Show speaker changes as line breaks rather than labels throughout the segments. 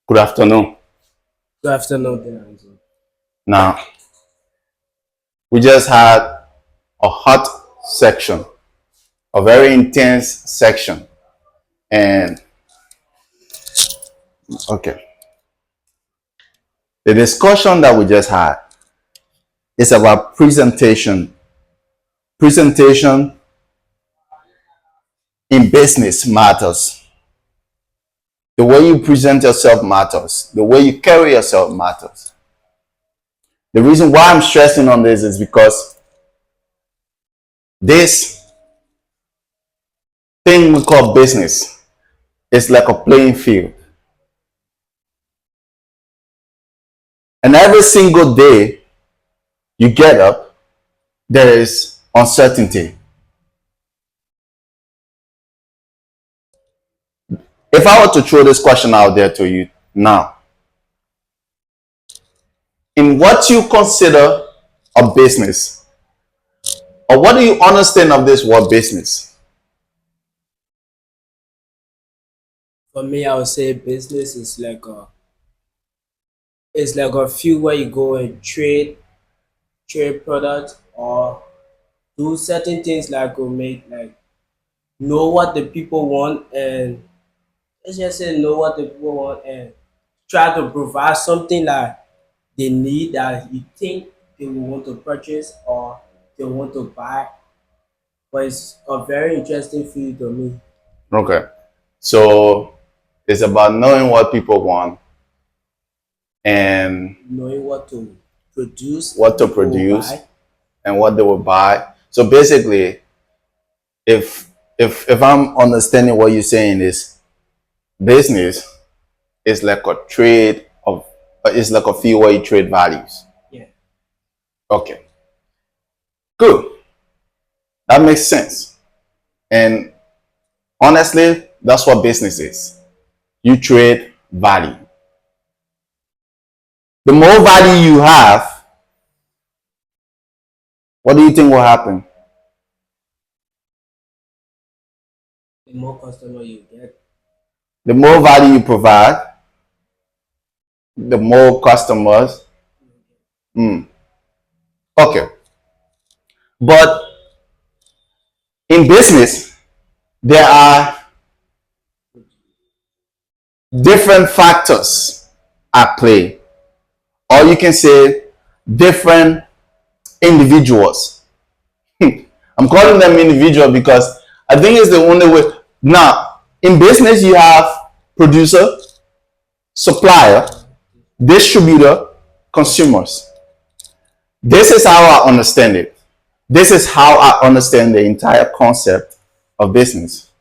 Good afternoon.
Good afternoon, there.
Now, we just had a hot section, a very intense section. And, okay, the discussion that we just had is about presentation. Presentation in business matters. The way you present yourself matters. The way you carry yourself matters. The reason why I'm stressing on this is because this thing we call business is like a playing field. And every single day you get up, there is uncertainty. If I were to throw this question out there to you now, in what you consider a business, or what do you understand of this word business?
For me, I would say business is like a field where you go and trade products or do certain things like go make like know what the people want, and let's just say know what the people want and try to provide something like they need that you think they will want to purchase or they want to buy. But it's a very interesting field to me.
Okay. So it's about knowing what people want and
Knowing what to produce,
what to
people will
produce
buy.
and what they will buy. So basically, if I'm understanding what you're saying is business is like a trade of it's like a field where you trade values.
Yeah.
Okay. Good. That makes sense. And honestly, that's what business is. You trade value. The more value you have, what do you think will happen?
The more customer you get,
The more value you provide, the more customers. Okay. But in business, there are different factors at play, or you can say different individuals. I'm calling them individual because I think it's the only way. Now, in business, you have producer, supplier, distributor, consumers. This is how I understand it. This is how I understand the entire concept of business.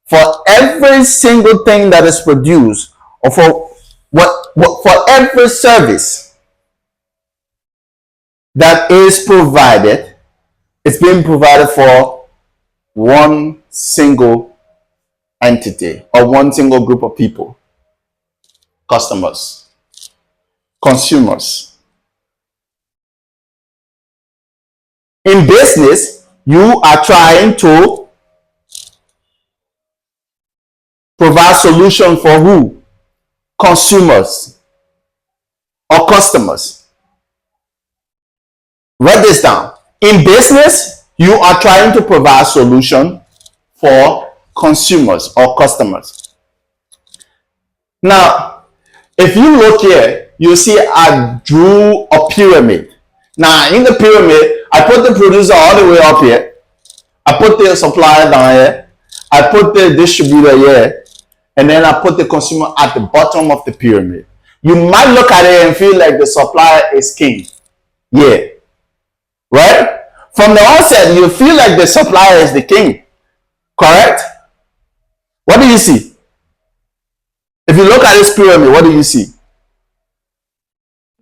For every single thing that is produced, or for every service that is provided, it's being provided for one single entity or one single group of people: customers, consumers. In business, you are trying to provide solution for who? Consumers or customers. Write this down. In business, you are trying to provide solution for consumers or customers. Now, if you look here, you see I drew a pyramid. Now, in the pyramid, I put the producer all the way up here. I put the supplier down here. I put the distributor here. And then I put the consumer at the bottom of the pyramid. You might look at it and feel like the supplier is king. Yeah. Right? From the onset, you feel like the supplier is the king. Correct? What do you see? If you look at this pyramid, what do you see?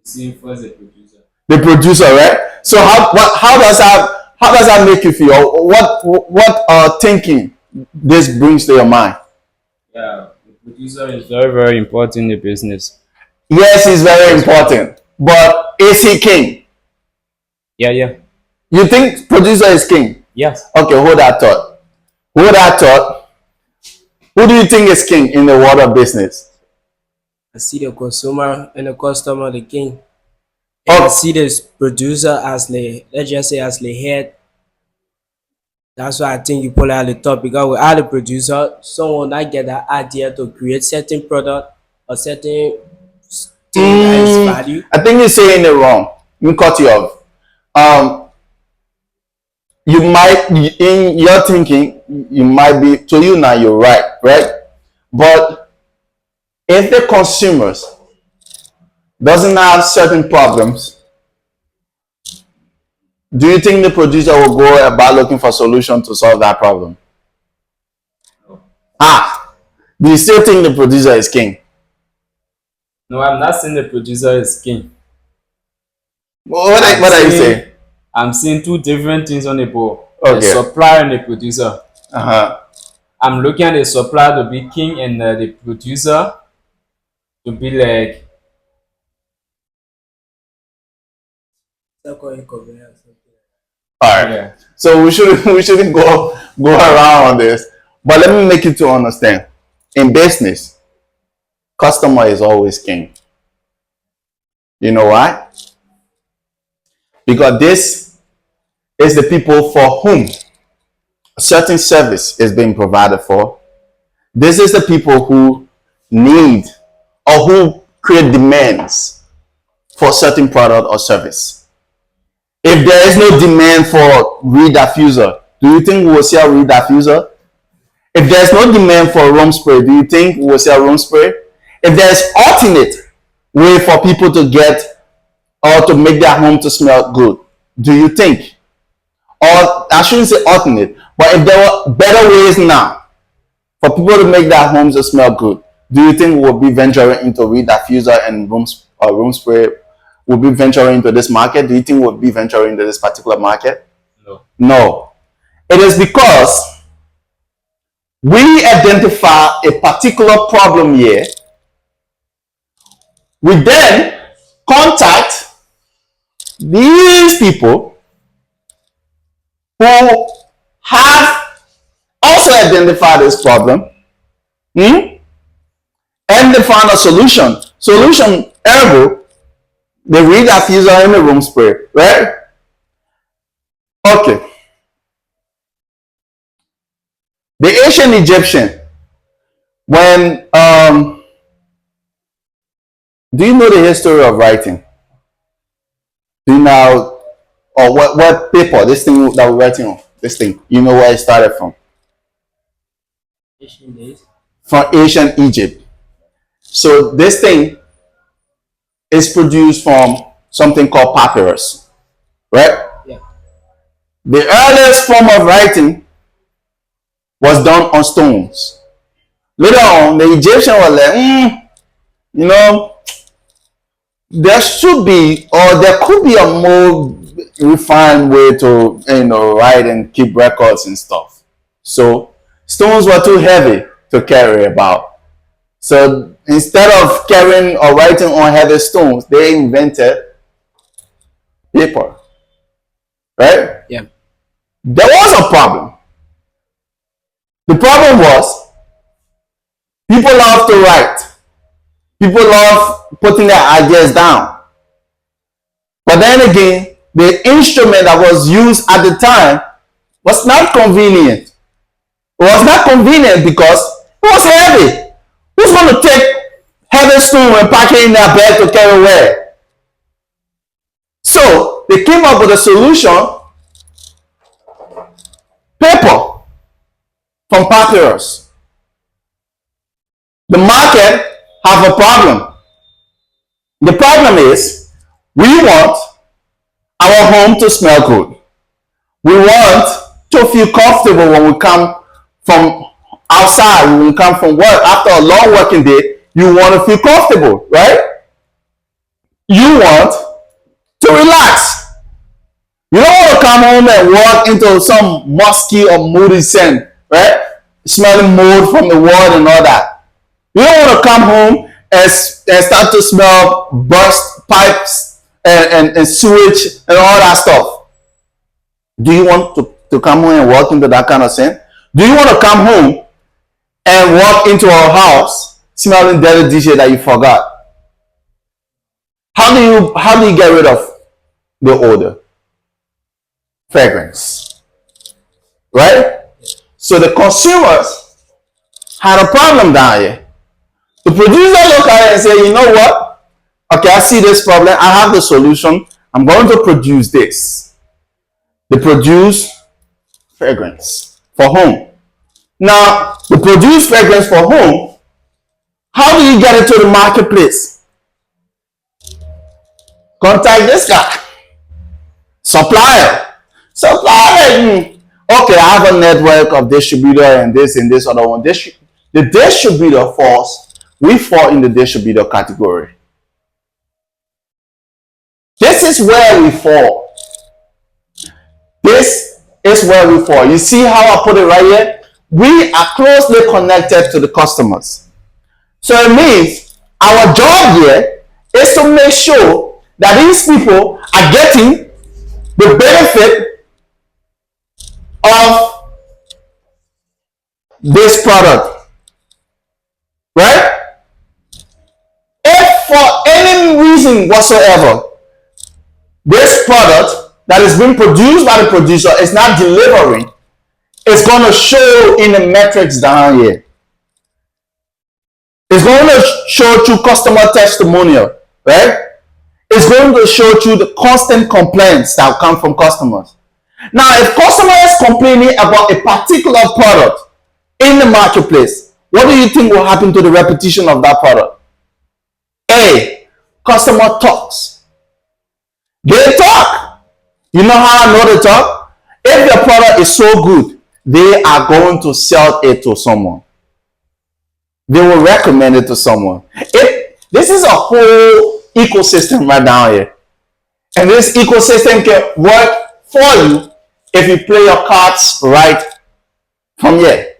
see first the producer.
The producer, right? So how does that make you feel? What thinking this brings to your mind?
Yeah, the producer is very, very important in the business.
Yes, he's very important, but is he king?
Yeah, yeah.
You think producer is king?
Yes.
Okay, hold that thought. Hold that thought. Who do you think is king in the world of business?
see the consumer and the customer, the king, and
Oh,
see this producer as the, let's just say, as the head. That's why I think you pull out the top, because without the producer, someone that get that idea to create certain product or certain thing that is value.
I think you're saying it wrong. Let me cut you off. Um, you might, in your thinking, you might be, to you now, you're right, right? But if the consumers doesn't have certain problems, do you think the producer will go about looking for solution to solve that problem? Ah, do you still think the producer is king?
No, I'm not saying the producer is king.
What are you saying?
I'm seeing two different things on the board. The
Okay.
supplier and the producer.
Uh-huh.
I'm looking at the supplier to be king and the producer to be like,
Second inconvenience.
All right.
yeah.
So we shouldn't go around on this. But let me make you to understand. In business, customer is always king. You know why? Because this is the people for whom a certain service is being provided for. This is the people who need or who create demands for a certain product or service. If there is no demand for reed diffuser, do you think we will sell reed diffuser? If there's no demand for room spray, do you think we will sell room spray? If there's alternate way for people to get or to make their home to smell good, do you think? Or I shouldn't say alternate, but if there were better ways now for people to make their homes to smell good, do you think we'll be venturing into reed diffuser and room spray? We'll be venturing into this market? Do you think we'll be venturing into this particular market?
No.
No. It is because we identify a particular problem here. We then contact these people who have also identified this problem, and they found a solution. Solution, ergo, the reed diffuser and the room spray, right? Okay. The ancient Egyptian, when do you know the history of writing? Do you know, or what paper, this thing that we're writing on, this thing, you know where it started from?
Ancient days.
From ancient Egypt. So this thing is produced from something called papyrus, right?
Yeah.
The earliest form of writing was done on stones. Later on, the Egyptian was like, you know, there should be, or there could be a more refined way to, write and keep records and stuff. So stones were too heavy to carry about. So instead of carrying or writing on heavy stones, they invented paper. Right?
Yeah.
There was a problem. The problem was people love to write. People love putting their ideas down. But then again, the instrument that was used at the time was not convenient. It was not convenient because it was heavy. Who's going to take heavy stone and pack it in their bed to carry away? So they came up with a solution: paper from papyrus. The market have a problem. The problem is we want our home to smell good. We want to feel comfortable when we come from outside, when we come from work. After a long working day, you want to feel comfortable, right? You want to relax. You don't want to come home and walk into some musky or moody scent, right? Smelling mold from the wall and all that. You don't want to come home and start to smell burst pipes and sewage and all that stuff. Do you want to come home and walk into that kind of scent? Do you want to come home and walk into our house, smelling dirty dishes that you forgot. How do you get rid of the odor? Fragrance. Right? So the consumers had a problem down here. The producer look at it and say, you know what? Okay, I see this problem. I have the solution. I'm going to produce this. They produce fragrance for home. Now, the produce fragrance for home, how do you get it to the marketplace? Contact this guy. Supplier. Okay, I have a network of distributor and this other one. The distributor falls. We fall in the distributor category. This is where we fall. This is where we fall. You see how I put it right here? We are closely connected to the customers. So it means our job here is to make sure that these people are getting the benefit of this product. Right? If for any reason whatsoever, this product that is being produced by the producer is not delivering, it's going to show in the metrics down here. It's going to show through customer testimonial, right? It's going to show through the constant complaints that come from customers. Now, if customer is complaining about a particular product in the marketplace, what do you think will happen to the repetition of that product? A, customer talks. They talk. You know how I know they talk? If your product is so good, they are going to sell it to someone. They will recommend it to someone. This is a whole ecosystem right down here. And this ecosystem can work for you if you play your cards right from here.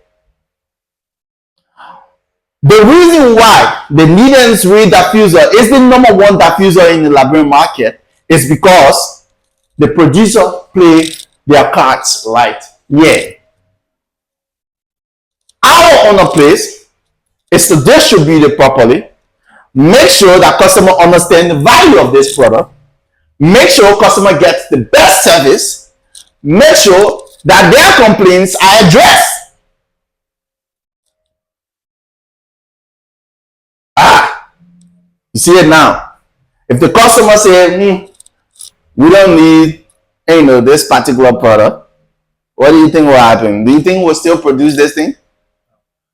The reason why the Needham's Reed diffuser is the number one diffuser in the Liberian market is because the producer play their cards right here. Our owner place is to distribute it properly, make sure that customer understand the value of this product, make sure customer gets the best service, make sure that their complaints are addressed. You see it now. If the customer say, we don't need, this particular product, what do you think will happen? Do you think we'll still produce this thing?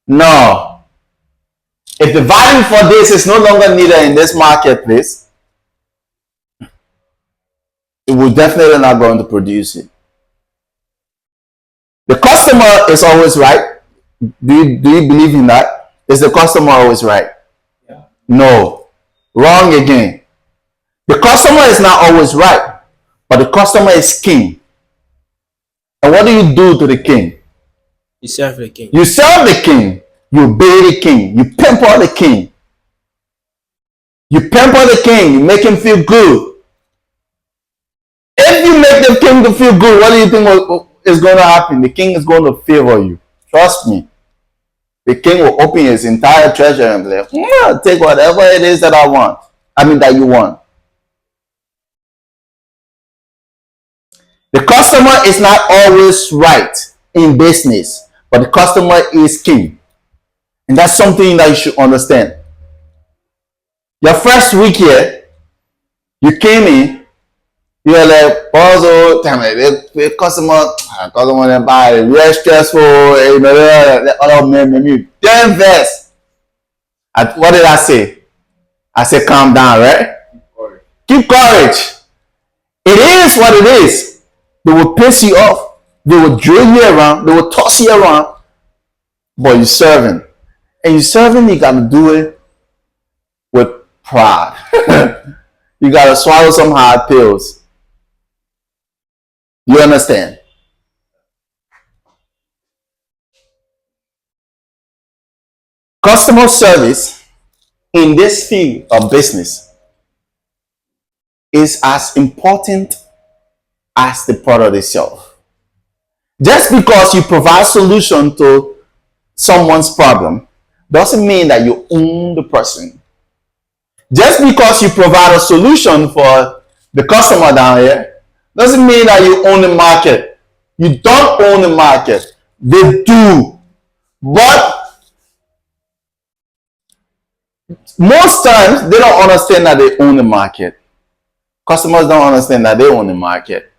No. If the value for this is no longer needed in this marketplace, it will definitely not going to produce it. The customer is always right. Do you believe in that? Is the customer always right?
Yeah.
No. Wrong again. The customer is not always right, but the customer is king. And what do you do to the king?
You serve the king.
You serve the king. You obey the king. You pamper the king. You pamper the king. You make him feel good. If you make the king to feel good, what do you think is going to happen? The king is going to favor you. Trust me. The king will open his entire treasure and be like, take whatever it is that I want. That you want. The customer is not always right in business, but the customer is king. And that's something that you should understand. Your first week here, you came in, you were like, also, the customer didn't buy it, very stressful, other men, then verse. What did I say? I said, calm down, right? Keep courage. It is what it is. They will piss you off. They will drill you around. They will toss you around. But you're serving. And you're serving, you got to do it with pride. You got to swallow some hard pills. You understand? Customer service in this field of business is as important as the product itself. Just because you provide solution to someone's problem doesn't mean that you own the person. Just because you provide a solution for the customer down here doesn't mean that you own the market. You don't own the market. They do. But most times they don't understand that they own the market. Customers don't understand that they own the market.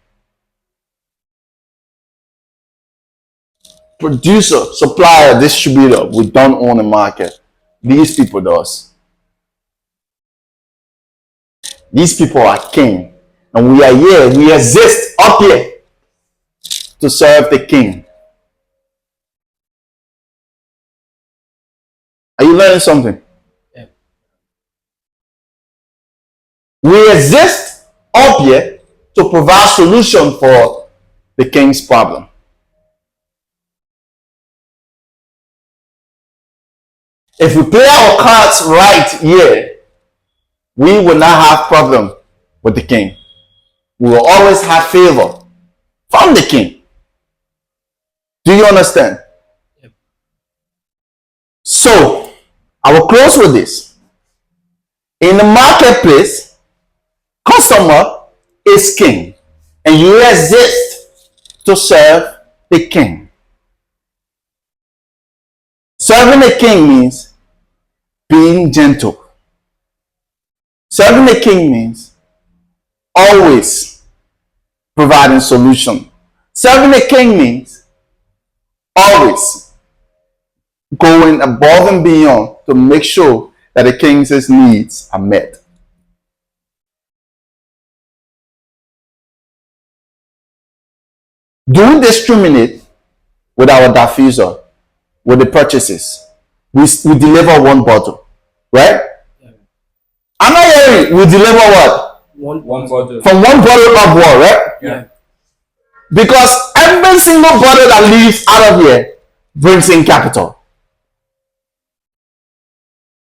Producer, supplier, distributor, we don't own the market. These people does. These people are king. And we are here, we exist up here to serve the king. Are you learning something?
Yeah.
We exist up here to provide solution for the king's problem. If we play our cards right here, we will not have problem with the king. We will always have favor from the king. Do you understand?
Yep.
So, I will close with this. In the marketplace, customer is king, and you exist to serve the king. Serving the king means being gentle. Serving the king means always providing solution. Serving the king means always going above and beyond to make sure that the king's needs are met. Do we discriminate with our diffuser, with the purchases? We deliver one bottle, right?
Yeah.
I'm not hearing we deliver what?
One
bottle.
From one bottle upward, right?
Yeah.
Because every single bottle that leaves out of here brings in capital.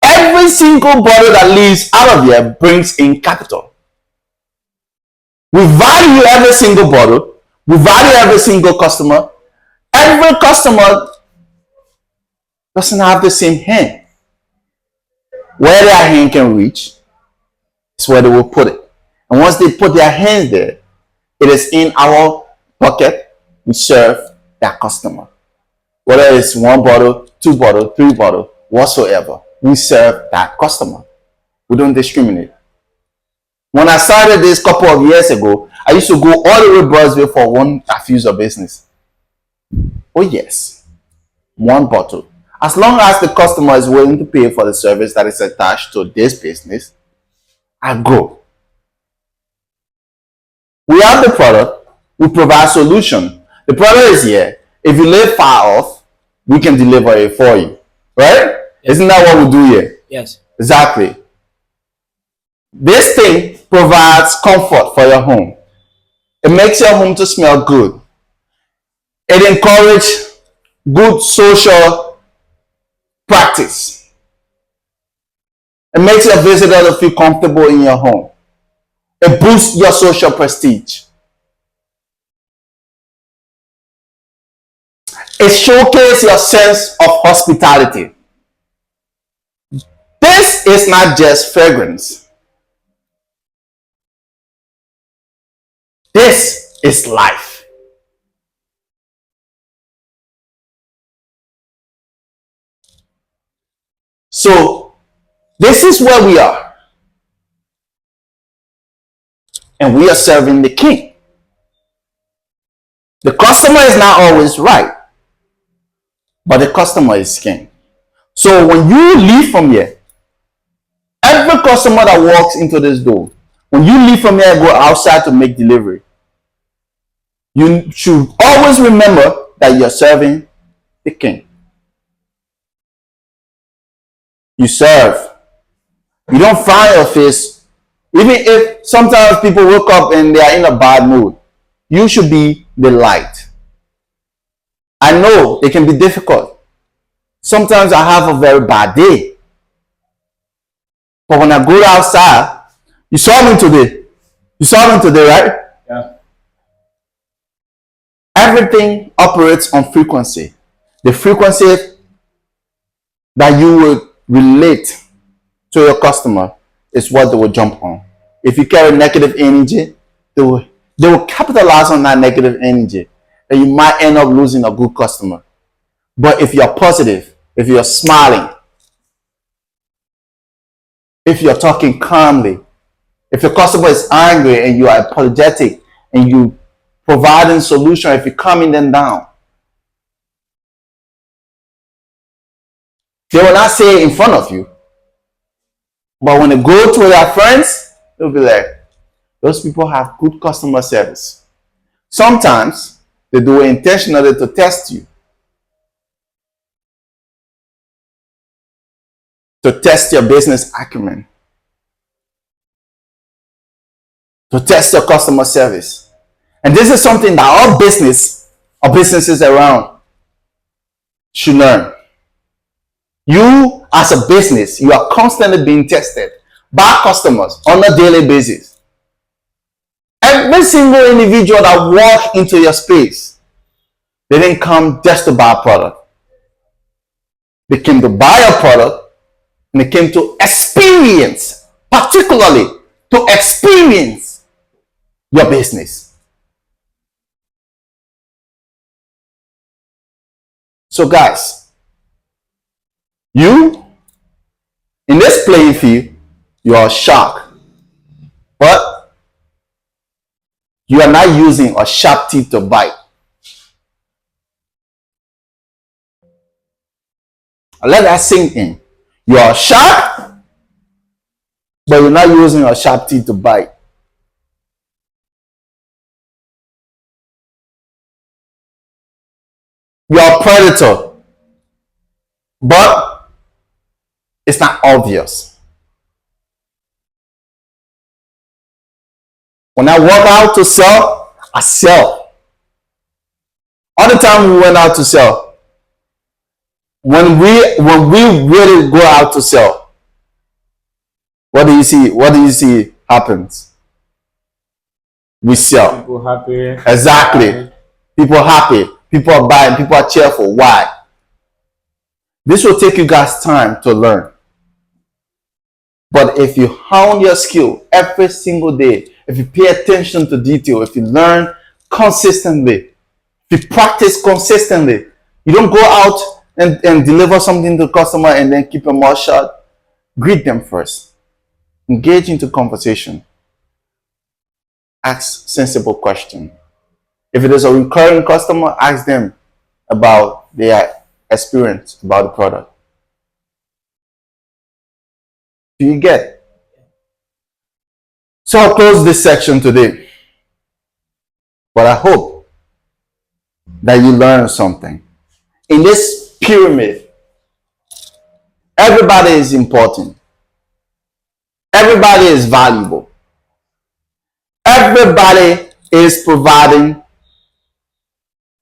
Every single bottle that leaves out of here brings in capital. We value every single bottle. We value every single customer. Every customer doesn't have the same hand. Where their hand can reach is where they will put it. And once they put their hands there, it is in our pocket. We serve that customer. Whether it's one bottle, two bottle, three bottle, whatsoever, we serve that customer. We don't discriminate. When I started this a couple of years ago, I used to go all the way to Brunswick for one diffuser business. Oh yes, one bottle. As long as the customer is willing to pay for the service that is attached to this business, I go. We have the product, we provide solution. The product is here. If you live far off, we can deliver it for you. Right? Isn't that what we do here?
Yes.
Exactly. This thing provides comfort for your home. It makes your home to smell good. It encourages good social practice. It makes your visitor to feel comfortable in your home. It boosts your social prestige. It showcases your sense of hospitality. This is not just fragrance. This is life. So, this is where we are. And we are serving the king. The customer is not always right, but the customer is king. So when you leave from here, every customer that walks into this door, when you leave from here and go outside to make delivery, you should always remember that you're serving the king. You serve. You don't frown your face. Even if sometimes people wake up and they are in a bad mood, you should be the light. I know it can be difficult. Sometimes I have a very bad day. But when I go outside, you saw me today. You saw me today, right?
Yeah.
Everything operates on frequency. The frequency that you will relate to your customer is what they will jump on. If you carry negative energy, they will capitalize on that negative energy, and you might end up losing a good customer. But if you're positive, if you're smiling, if you're talking calmly, if your customer is angry and you are apologetic and you providing solution, if you're calming them down, they will not say it in front of you. But when they go to their friends, they'll be like, those people have good customer service. Sometimes they do it intentionally to test you, to test your business acumen, to test your customer service. And this is something that all businesses around should learn. You as a business, you are constantly being tested by customers on a daily basis. Every single individual that walked into your space, they didn't come just to buy a product. They came to buy a product, and they came to experience, particularly to experience your business. So guys, you in this playing field, you are shark, but you are not using a sharp teeth to bite. Let that sink in. You are a shark, but you're not using a sharp teeth to bite. You're a predator, but it's not obvious. When I walk out to sell, I sell. All the time we went out to sell, when we really go out to sell, what do you see? What do you see happens? We sell.
People happy.
Exactly. People happy. People are buying. People are cheerful. Why? This will take you guys time to learn. But if you hone your skill every single day, if you pay attention to detail, if you learn consistently, if you practice consistently, you don't go out and deliver something to the customer and then keep your mouth shut. Greet them first. Engage into conversation. Ask sensible questions. If it is a recurring customer, ask them about their experience about the product. Do you get? So I'll close this section today. But I hope that you learn something. In this pyramid, everybody is important. Everybody is valuable. Everybody is providing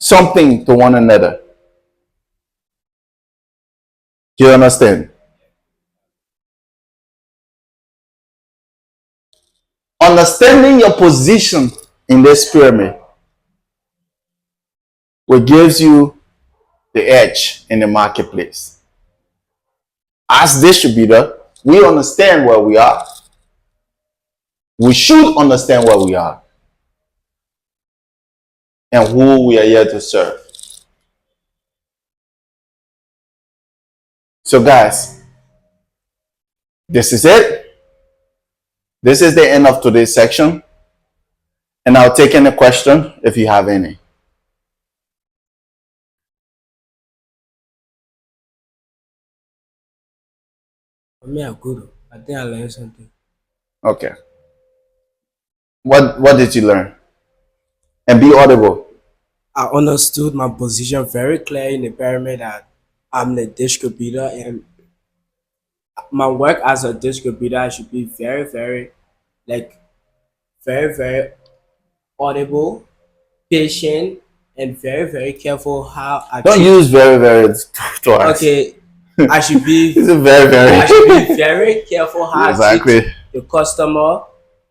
something to one another. Do you understand? Understanding your position in this pyramid will gives you the edge in the marketplace. As distributor, we understand where we are. We should understand where we are and who we are here to serve. So guys, this is it. This is the end of today's section. And I'll take any question if you have any.
For me, I'm good. I think I learned something.
Okay. What did you learn? And be audible.
I understood my position very clear in the pyramid that I'm the distributor, and my work as a distributor I should be very, very, like, very, very audible, patient, and very, very careful how I
Don't
treat.
use very, very twice.
Okay, I should be
This is very,
I should
very.
be very careful how I
Exactly.
treat the customer,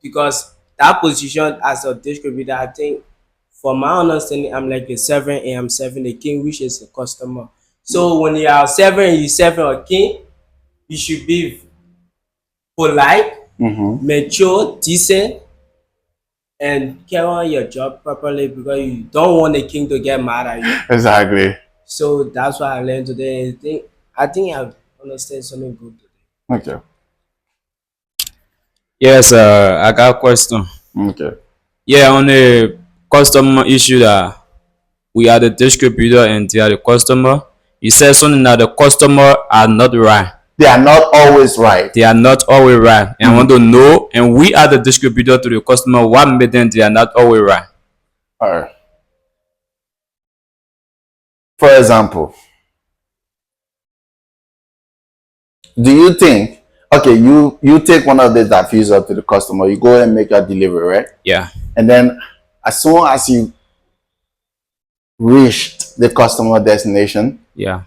because that position as a distributor, I think, for my understanding, I'm like the 7 a.m. 7 the king, which is the customer. So when you are serving and you serving a king, you should be polite, mature, decent, and carry on your job properly because you don't want the king to get mad at you.
Exactly.
So that's what I learned today. I think I understand something good today.
Okay.
Yes, I got a question.
Okay.
Yeah, on the customer issue that we are the distributor and they are the customer. You said something that the customer are not right.
They are not always right.
They are not always right. And I want to know, and we are the distributor to the customer, what made them they are not always right.
All right. For example, do you think, okay, you take one of the diffuser to the customer, you go and make your delivery, right?
Yeah.
And then as soon as you reached the customer destination,
Yeah.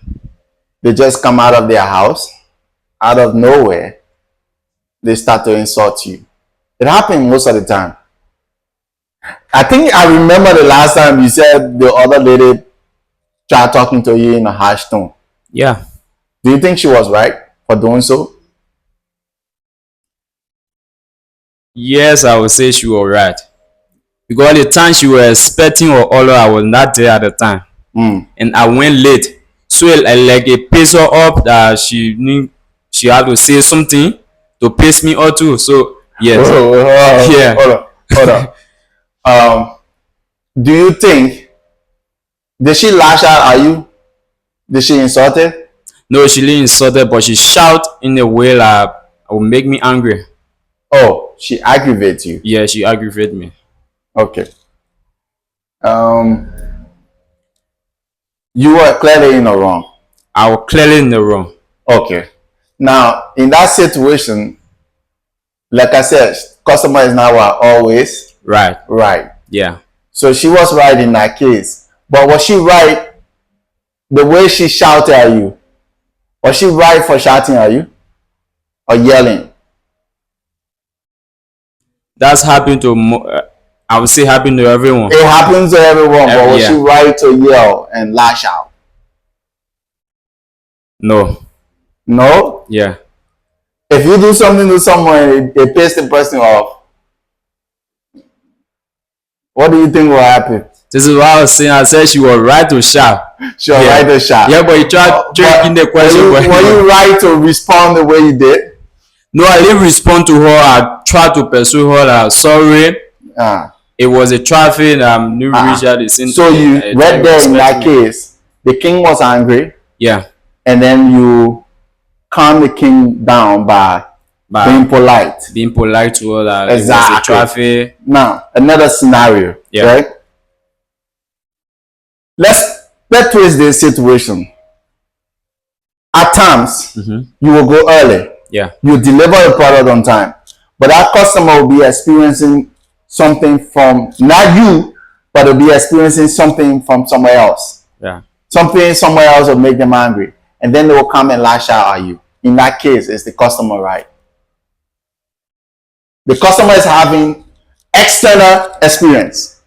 they just come out of their house, out of nowhere, they start to insult you. It happens most of the time. I think I remember the last time you said the other lady tried talking to you in a harsh tone.
Yeah.
Do you think she was right for doing so?
Yes, I would say she was right. Because the time she was expecting her order, I was not there at the time. And I went late. So like it pissed her up that she had to say something to piss me off too. So yes. Yeah.
Hold on. Do you think, did she lash out at you? Did she insult you?
No, she didn't insult her, but she shout in a way that would make me angry.
Oh, she aggravates you.
Yeah, she aggravated me.
Okay. You were clearly in the wrong.
I was clearly in the wrong.
Okay. Now, in that situation, like I said, customer is now always
Right.
right.
Yeah.
So she was right in that case. But was she right the way she shouted at you? Was she right for shouting at you? Or yelling?
That's happened to I would say happened to everyone.
It happens to everyone, but was
Yeah.
she right to yell and lash out?
No.
No?
Yeah.
If you do something to someone, it pisses the person off, what do you think will happen?
This is what I was saying. I said she was right to shout.
She was right to shout.
Yeah, but you tried tricking the question.
Were you right to respond the way you did?
No, I didn't respond to her. I tried to pursue her that sorry. It was a traffic. New reach out the same.
So you right there in that case, the king was angry.
Yeah.
And then you calm the king down by being polite.
Being polite to her that
exactly.
It was a traffic.
Now, another scenario.
Yeah.
Right? Let's twist this situation. At times, you will go early.
Yeah.
You deliver the product on time. But that customer will be experiencing something from, not you, but they'll be experiencing something from somewhere else.
Yeah.
Something somewhere else will make them angry. And then they will come and lash out at you. In that case, it's the customer right. The customer is having external experience.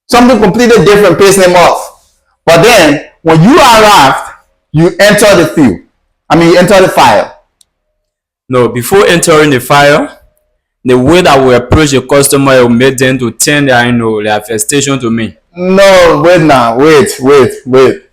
Something completely different pisses them off. But then, when you arrived, you enter the field. You enter the fire.
No, before entering the fire, the way that we approach the customer will make them to turn their frustration to me.
No, wait now. Wait.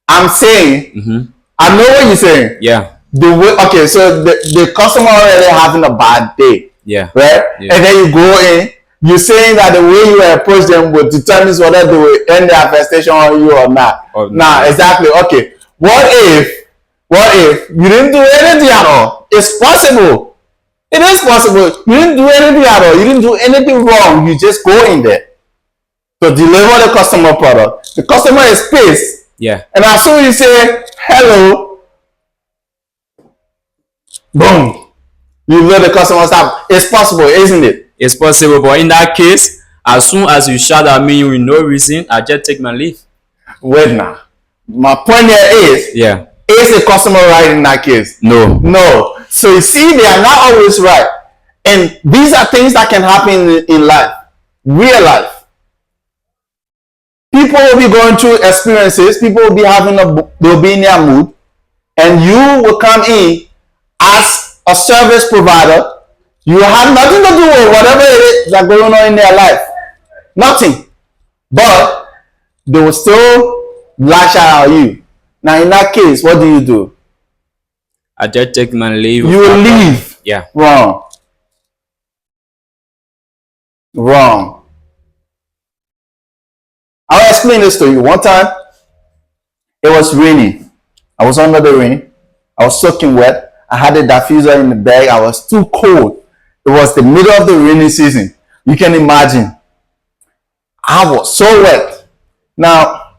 I'm saying, I know what you're saying.
Yeah.
The way, okay, so the customer already having a bad day.
Yeah.
Right?
Yeah.
And then you go in, you're saying that the way you approach them will determine whether they will end their frustration on you or not. Nah, exactly. Okay. What if you didn't do anything at all? It's possible. It is possible. You didn't do anything at all. You didn't do anything wrong. You just go in there to deliver the customer product. The customer is pissed.
Yeah.
And as soon as you say hello, boom, you let the customer stop. It's possible, isn't it?
It's possible, but in that case, as soon as you shout at me with no reason, I just take my leave.
Wait now. My point there is, is the customer right in that case? No. So you see, they are not always right. And these are things that can happen in life, real life. People will be going through experiences. People will be they'll be in their mood, and you will come in as a service provider. You have nothing to do with whatever it is that's going on in their life. Nothing. But they will still lash out at you. Now, in that case, what do?
I just take my leave.
You will leave.
Yeah.
Wrong. I'll explain this to you. One time, it was raining. I was under the rain. I was soaking wet. I had a diffuser in the bag. I was too cold. It was the middle of the rainy season. You can imagine. I was so wet. Now,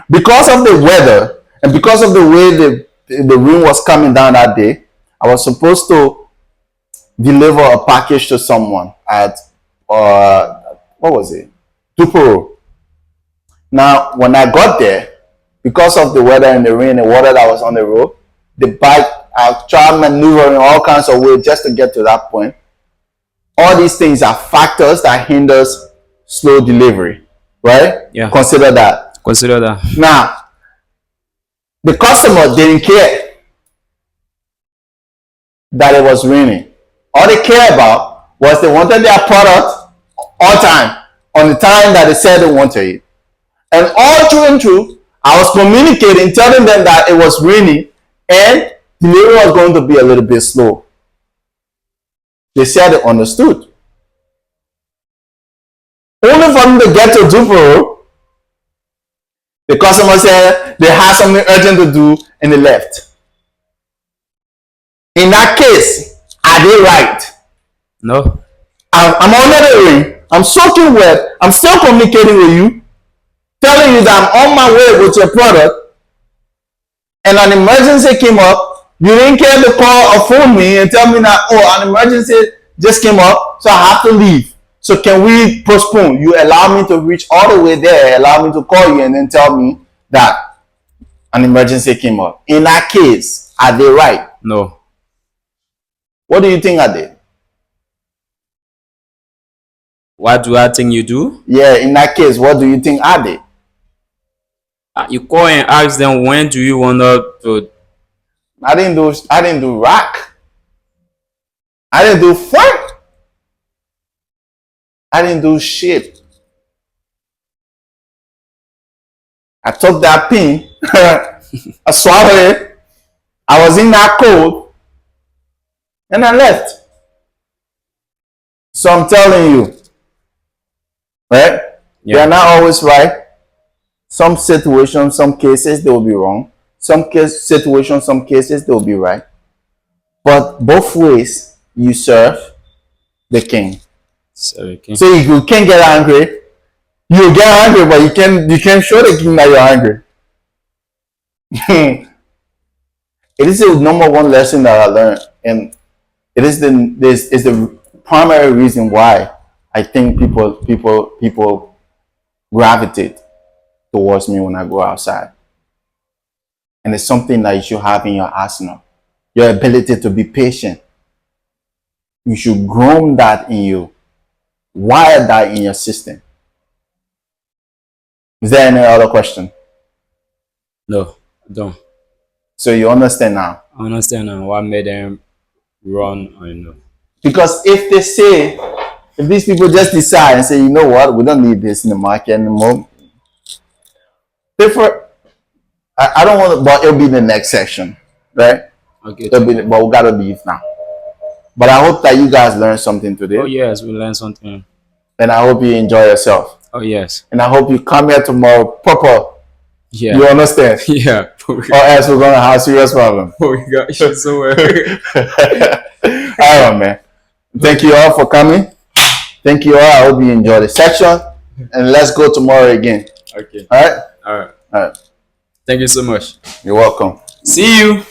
because of the weather and because of the way the rain was coming down that day, I was supposed to deliver a package to someone at what was it? Tuporo. Now, when I got there, because of the weather and the rain and water that was on the road, the bike, I tried maneuvering all kinds of ways just to get to that point. All these things are factors that hinders slow delivery, right?
Yeah.
Consider that. Now, the customer didn't care that it was raining. All they cared about was they wanted their product on time, on the time that they said they wanted it. And all through and through, I was communicating, telling them that it was raining and delivery was going to be a little bit slow. They said they understood. Only for them to get to Tuporo, the customer said they had something urgent to do and they left. In that case, are they right?
No.
I'm under the rain. I'm soaking wet. I'm still communicating with you, telling you that I'm on my way with your product, and an emergency came up. You didn't care to call or phone me and tell me that, oh, an emergency just came up, so I have to leave. So can we postpone? You allow me to reach all the way there, allow me to call you and then tell me that an emergency came up. In that case, are they right?
No.
What do you think I did?
What do I think you do?
Yeah, in that case, what do you think I did?
You call and ask them, when do you want to?
I didn't do rock. I didn't do funk. I didn't do shit. I took that pin, I swallowed it, I was in that cold, and I left. So I'm telling you, right?
Yeah.
They're not always right. Some situations, some cases, they will be wrong. Some situations, some cases, they will be right. But both ways, you serve the king. So you can't get angry. You get angry, but you can't show the king that you're angry. It is the number one lesson that I learned, and it is the primary reason why I think people gravitate towards me when I go outside. And it's something that you should have in your arsenal. Your ability to be patient. You should groom that in you. Wire that in your system. Is there any other question?
No, I don't.
So you understand now?
I understand now what made them run. I know. Because
if these people just decide and say, you know what, we don't need this in the market anymore. I don't want to, but it'll be the next section, right?
Okay.
But we gotta leave now. But I hope that you guys learned something today.
Oh yes, we learned something.
And I hope you enjoy yourself.
Oh yes.
And I hope you come here tomorrow proper.
Yeah.
You understand?
Yeah.
Or else we're gonna have a serious problem.
Oh my gosh, it's so weird.
Alright, man. Thank you all for coming. Thank you all. I hope you enjoy the section. And let's go tomorrow again.
Okay.
Alright?
Alright.
Alright.
Thank you so much.
You're welcome.
See you.